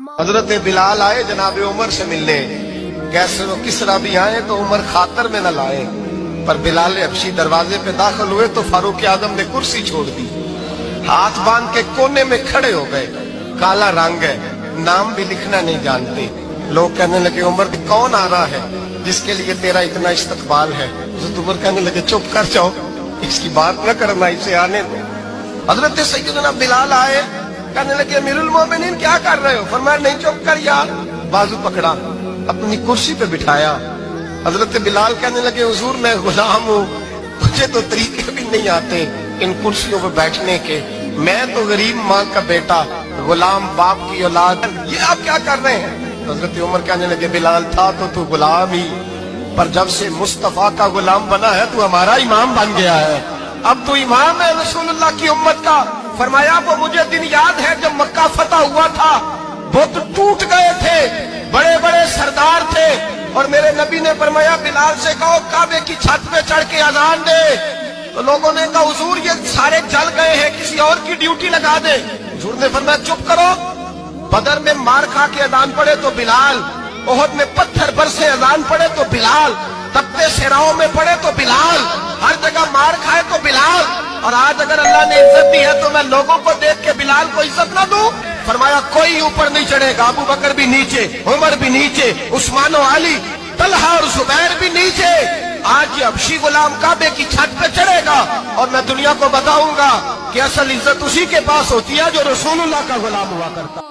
حضرت بلال آئے جناب عمر سے ملنے، کیسے وہ کس طرح بھی آئے تو عمر خاطر میں نہ لائے، پر بلال حبشی دروازے پہ داخل ہوئے تو فاروق اعظم نے کرسی چھوڑ دی، ہاتھ باندھ کے کونے میں کھڑے ہو گئے۔ کالا رنگ ہے، نام بھی لکھنا نہیں جانتے۔ لوگ کہنے لگے عمر کون آ رہا ہے جس کے لیے تیرا اتنا استقبال ہے؟ حضرت عمر کہنے لگے چپ کر جاؤ، اس کی بات نہ کرنا، اسے آنے دو۔ حضرت سیدنا بلال آئے، کہنے لگے امیر المومنین کیا کر رہے ہو؟ فرمایا نہیں چپ کر یار، بازو پکڑا، اپنی کرسی پہ بٹھایا۔ حضرت بلال کہنے لگے حضور میں غلام ہوں، مجھے تو طریقے بھی نہیں آتے ان کرسیوں پہ بیٹھنے کے، میں تو غریب ماں کا بیٹا، غلام باپ کی اولاد، یہ آپ کیا کر رہے ہیں؟ حضرت عمر کہنے لگے بلال تھا تو غلام ہی، پر جب سے مصطفیٰ کا غلام بنا ہے تو ہمارا امام بن گیا ہے، اب تو امام ہے رسول اللہ کی امت کا۔ فرمایا وہ مجھے دن یاد ہے جب مکہ فتح ہوا تھا، بت ٹوٹ گئے تھے، بڑے بڑے سردار تھے، اور میرے نبی نے فرمایا بلال سے کہو کعبے کی چھت پہ چڑھ کے اذان دے، تو لوگوں نے کہا حضور یہ سارے جل گئے ہیں، کسی اور کی ڈیوٹی لگا دے۔ حضور نے فرمایا چپ کرو، بدر میں مار کھا کے اذان پڑے تو بلال، احد میں پتھر برسے اذان پڑے تو بلال، تپتے صحراؤں میں پڑے تو بلال، ہر جگہ مار کھائے تو بلال، اور آج اگر اللہ نے عزت دی ہے تو میں لوگوں کو دیکھ کے بلال کو عزت نہ دوں؟ فرمایا کوئی اوپر نہیں چڑھے گا، ابو بکر بھی نیچے، عمر بھی نیچے، عثمان و علی، طلحہ اور زبیر بھی نیچے۔ آج یہ حبشی غلام کعبے کی چھت پہ چڑھے گا اور میں دنیا کو بتاؤں گا کہ اصل عزت اسی کے پاس ہوتی ہے جو رسول اللہ کا غلام ہوا کرتا۔